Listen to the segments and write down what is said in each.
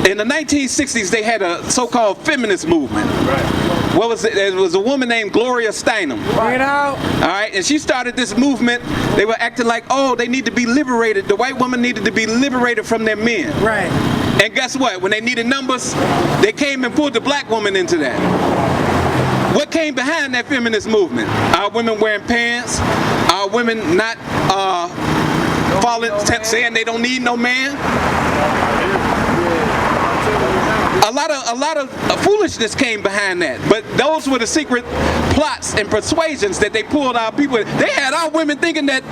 In the 1960s, they had a so-called feminist movement. Right. What was it? It was a woman named Gloria Steinem. Bring it out. All right, and she started this movement. They were acting like, oh, they need to be liberated. The white woman needed to be liberated from their men. Right. And guess what? When they needed numbers, they came and pulled the black woman into that. What came behind that feminist movement? Our women wearing pants. Our women not saying they don't need no man. A lot of foolishness came behind that, but those were the secret plots and persuasions that they pulled our people. They had our women thinking that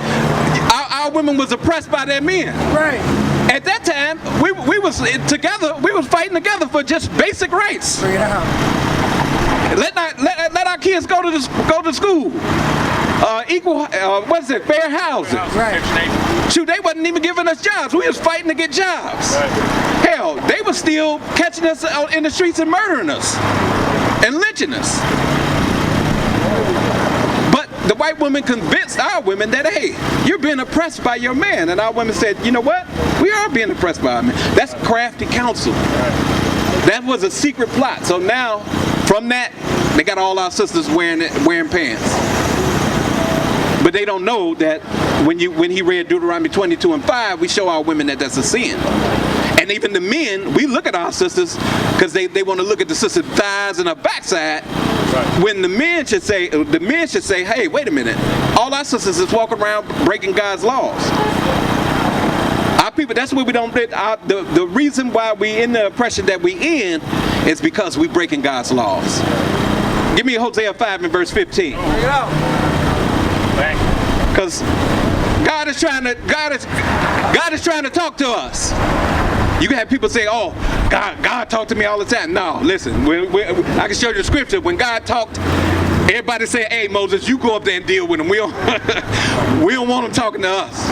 our women was oppressed by their men. Right. At that time, we was together. We was fighting together for just basic rights. Bring it out. Let our kids go to school. Equal, fair housing. Right. Shoot, they wasn't even giving us jobs. We was fighting to get jobs. Right. Hell, they were still catching us out in the streets and murdering us and lynching us. But the white woman convinced our women that, hey, you're being oppressed by your man. And our women said, you know what? We are being oppressed by our man. That's crafty counsel. That was a secret plot. So now, from that, they got all our sisters wearing pants. But they don't know that when he read Deuteronomy 22:5, we show our women that that's a sin. And even the men, we look at our sisters because they want to look at the sister's thighs and her backside. Right. When the men should say, hey, wait a minute, all our sisters is walking around breaking God's laws. Our people, that's what we don't. The reason why we in the oppression that we in is because we breaking God's laws. Give me Hosea 5 and verse 15. Bring it out. Because God is trying to talk to us. You can have people say, oh, God talked to me all the time. No, listen, I can show you the scripture. When God talked, everybody say, hey, Moses, you go up there and deal with them. We don't want them talking to us.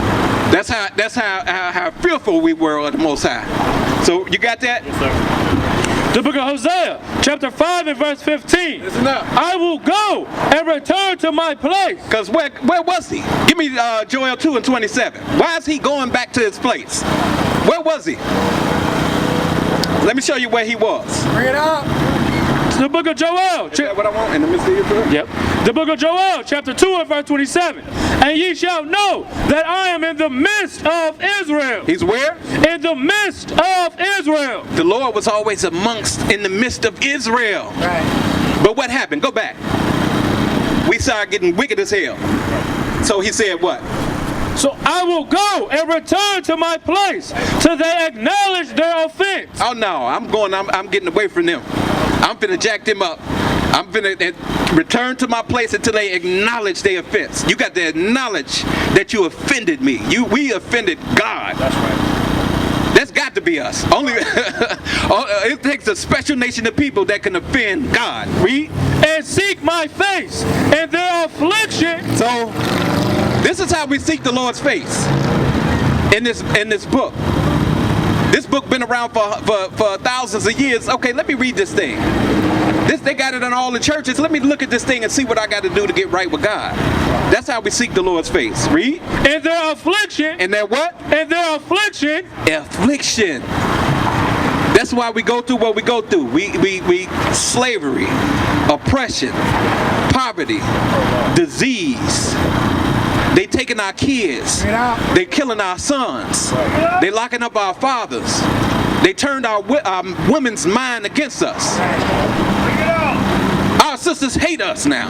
That's how fearful we were of the Most High. So you got that? Yes, sir. The book of Hosea, chapter 5 and verse 15. Listen up. I will go and return to my place. Because where was he? Give me Joel 2 and 27. Why is he going back to his place? Where was he? Let me show you where he was. Bring it up. The book of Joel. Is that what I want in the midst of your book? Yep. The book of Joel, chapter 2 and verse 27. And ye shall know that I am in the midst of Israel. He's where? In the midst of Israel. The Lord was always in the midst of Israel. Right. But what happened? Go back. We started getting wicked as hell. So he said what? So I will go and return to my place till they acknowledge their offense. Oh no, I'm getting away from them. I'm finna jack them up. I'm finna return to my place until they acknowledge their offense. You got to acknowledge that you offended me. We offended God. That's right. That's got to be us. Only it takes a special nation of people that can offend God. Read. And seek my face in their affliction. So this is how we seek the Lord's face in this book. This book been around for thousands of years. Okay, let me read this thing. They got it in all the churches. Let me look at this thing and see what I got to do to get right with God. That's how we seek the Lord's face. Read. In their affliction. In their what? In their affliction. Affliction. That's why we go through what we go through. We slavery, oppression, poverty, disease. They taking our kids. They killing our sons. They locking up our fathers. They turned our women's mind against us. Our sisters hate us now.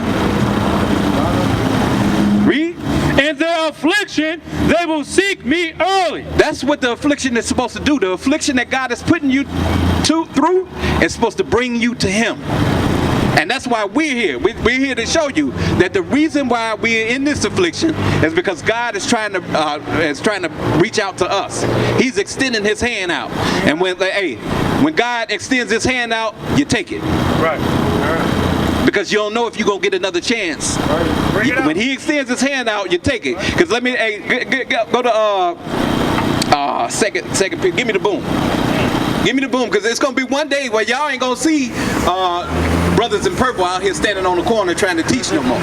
Read. In their affliction, they will seek me early. That's what the affliction is supposed to do. The affliction that God is putting you through is supposed to bring you to Him. And that's why we're here. We're here to show you that the reason why we're in this affliction is because God is trying to reach out to us. He's extending his hand out. And when God extends his hand out, you take it. Right. Because you don't know if you're going to get another chance. When he extends his hand out, you take it. Because let me, go to second, give me the boom. Give me the boom, because it's going to be one day where y'all ain't going to see brothers in purple out here standing on the corner trying to teach no more.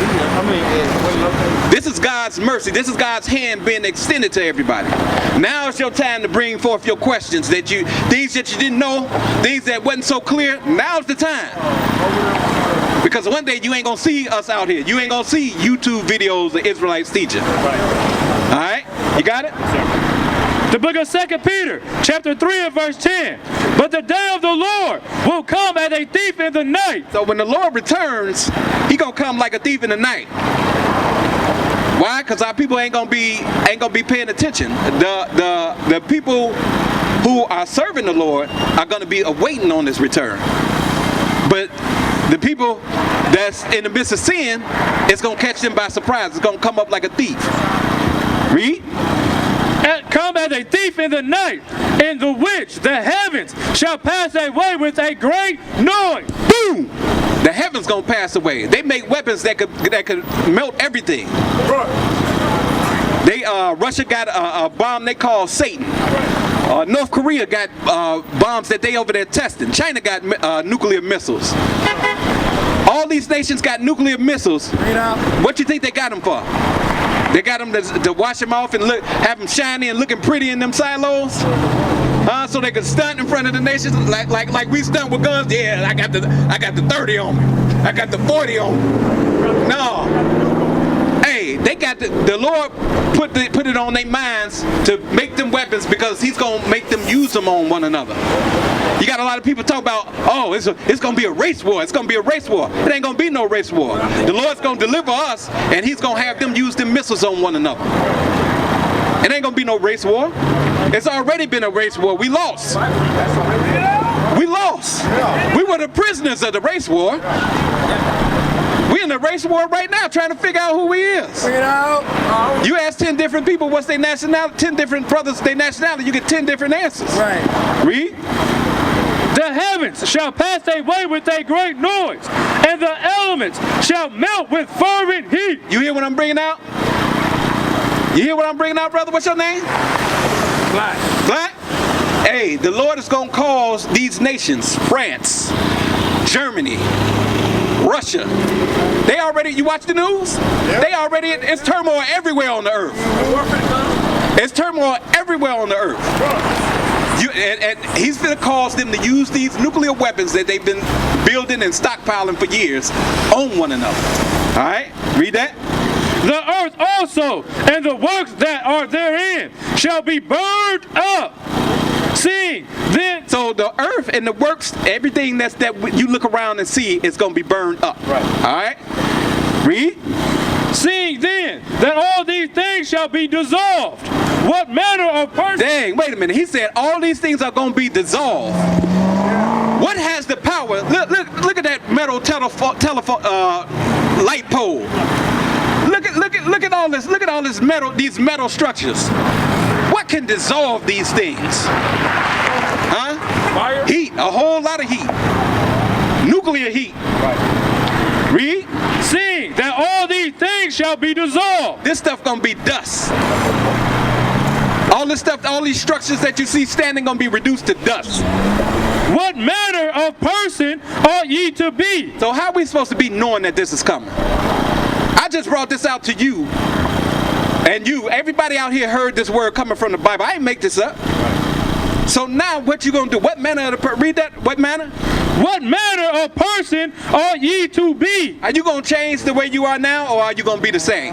This is God's mercy. This is God's hand being extended to everybody. Now it's your time to bring forth your questions, things that you didn't know, things that wasn't so clear. Now's the time. Because one day you ain't going to see us out here. You ain't going to see YouTube videos of Israelites teaching. All right? You got it? The book of 2 Peter, chapter 3 and verse 10. But the day of the Lord will come as a thief in the night. So when the Lord returns, he gonna come like a thief in the night. Why? Because our people ain't gonna be paying attention. The people who are serving the Lord are gonna be awaiting on this return. But the people that's in the midst of sin, it's gonna catch them by surprise. It's gonna come up like a thief. Read. Come as a thief in the night, in the which the heavens shall pass away with a great noise. Boom! The heavens gonna pass away. They make weapons that could melt everything. Russia got a bomb they call Satan. North Korea got bombs that they over there testing. China got nuclear missiles. All these nations got nuclear missiles. What you think they got them for? They got them to wash them off and have them shiny and looking pretty in them silos, so they can stunt in front of the nations like we stunt with guns. Yeah, I got the 30 on me. I got the 40 on me. No, hey, they got the Lord put it on their minds to make them weapons because He's gonna make them use them on one another. You got a lot of people talk about, oh, it's gonna be a race war. It's gonna be a race war. It ain't gonna be no race war. The Lord's gonna deliver us, and He's gonna have them use them missiles on one another. It ain't gonna be no race war. It's already been a race war. We lost. We lost. We were the prisoners of the race war. We in the race war right now, trying to figure out who he is. You ask 10 different people what's their nationality, 10 different brothers their nationality, you get 10 different answers. Right. Read. The heavens shall pass away with a great noise, and the elements shall melt with fervent heat. You hear what I'm bringing out? You hear what I'm bringing out, brother? What's your name? Black. Black? Hey, the Lord is going to cause these nations, France, Germany, Russia. They already, you watch the news? Yep. They already, it's turmoil everywhere on the earth. It's turmoil everywhere on the earth. And He's going to cause them to use these nuclear weapons that they've been building and stockpiling for years on one another. All right? Read that. The earth also and the works that are therein shall be burned up. Seeing then, so the earth and the works, everything that you look around and see, is going to be burned up. Right. All right? Read. Seeing then that all these things shall be dissolved, what manner of person? Dang, wait a minute. He said all these things are going to be dissolved. What has the power? Look at that metal telephone light pole. Look at all this. Look at all this metal. These metal structures. What can dissolve these things? Huh? Fire. Heat. A whole lot of heat. Nuclear heat. Right. Read. Seeing that all these things shall be dissolved. This stuff gonna be dust. All this stuff, all these structures that you see standing gonna be reduced to dust. What manner of person ought ye to be? So how are we supposed to be knowing that this is coming? I just brought this out to you. And everybody out here heard this word coming from the Bible. I didn't make this up. So now what you gonna do? What manner of read that? What manner? What manner of person ought ye to be? Are you gonna change the way you are now, or are you gonna be the same?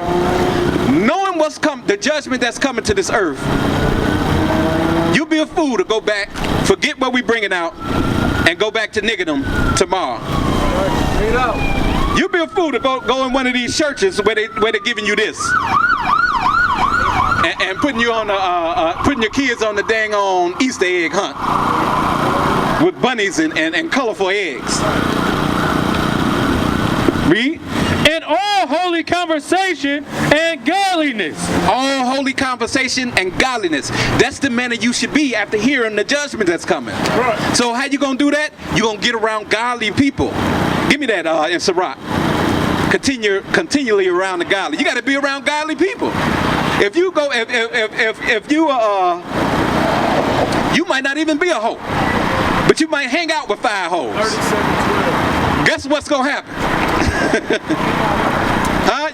Knowing what's come, the judgment that's coming to this earth, you'll be a fool to go back, forget what we bringing out, and go back to nigging them tomorrow. You'll be a fool to go in one of these churches where they're giving you this. And putting you on putting your kids on the dang on Easter egg hunt with bunnies and colorful eggs. all holy conversation and godliness. All holy conversation and godliness. That's the manner you should be after hearing the judgment that's coming. Right. So how you gonna do that? You gonna get around godly people. Give me that in Sirach. Continually around the godly. You got to be around godly people. If you go, if you you might not even be a hoe, but you might hang out with 5 hoes. 37-12. Guess what's gonna happen?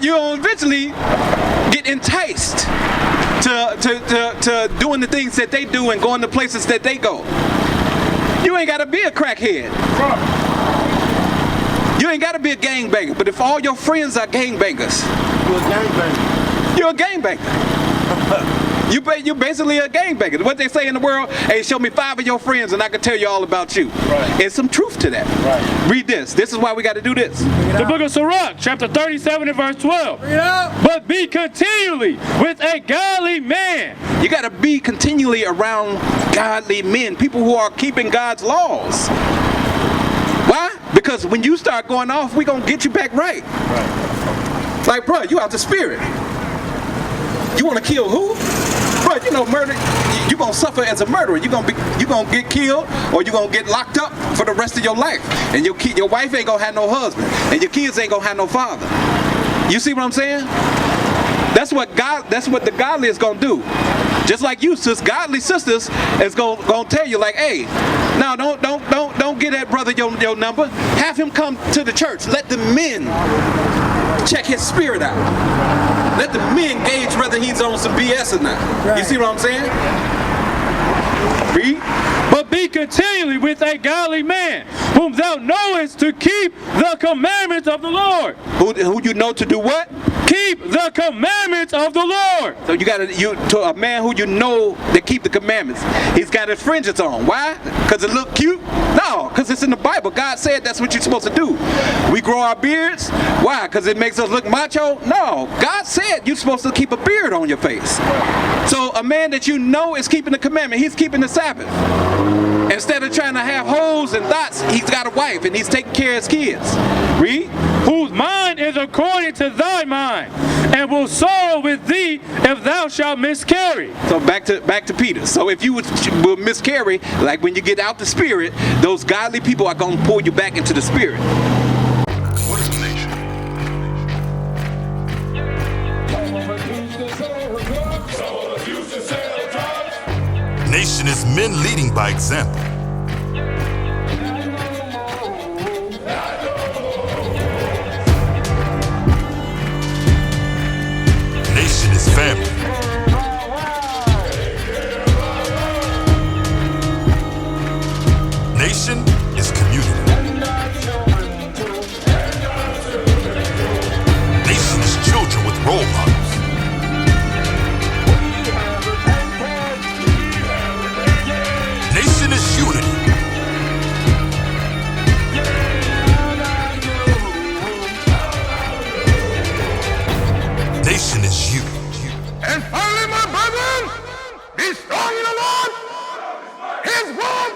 You're gonna eventually get enticed to doing the things that they do and going to places that they go. You ain't gotta be a crackhead. Right. You ain't gotta be a gangbanger. But if all your friends are gangbangers, You a gangbanger. you're a gangbanger. You're basically a gangbanger. What they say in the world, hey, show me 5 of your friends and I can tell you all about you. Right. There's some truth to that. Right. Read this. This is why we got to do this. The book of Sirach, chapter 37 and verse 12. But be continually with a godly man. You got to be continually around godly men, people who are keeping God's laws. Why? Because when you start going off, we gonna get you back right. Like, bro, you out the spirit. You want to kill who? Bro, you know murder. You gonna suffer as a murderer. You gonna get killed, or you gonna get locked up for the rest of your life. And your wife ain't gonna have no husband, and your kids ain't gonna have no father. You see what I'm saying? That's what the godly is gonna do. Just like you, sis, godly sisters is gonna tell you, like, hey, no, don't get that brother your number. Have him come to the church. Let the men check his spirit out. Let the men gauge whether he's on some BS or not. Right. You see what I'm saying? Read. But be continually with a godly man, whom thou knowest to keep the commandments of the Lord. Who you know to do what? Keep the commandments of the Lord. So you got to a man who you know that keep the commandments. He's got his fringes on. Why? Because it look cute? No, because it's in the Bible. God said that's what you're supposed to do. We grow our beards. Why? Because it makes us look macho? No. God said you're supposed to keep a beard on your face. So a man that you know is keeping the commandment, he's keeping the Sabbath. Instead of trying to have hoes and thoughts, he's got a wife and he's taking care of his kids. Read. Whose mind is according to thy mind, and will sorrow with thee if thou shalt miscarry. So back to Peter. So if you will miscarry, like when you get out the spirit, those godly people are going to pull you back into the spirit. What is a nation? Nation is men leading by example. Nation is family. Nation is community. Nation is children with role models. Nation is unity. Nation is you. And finally, my brethren, be strong in the Lord. His word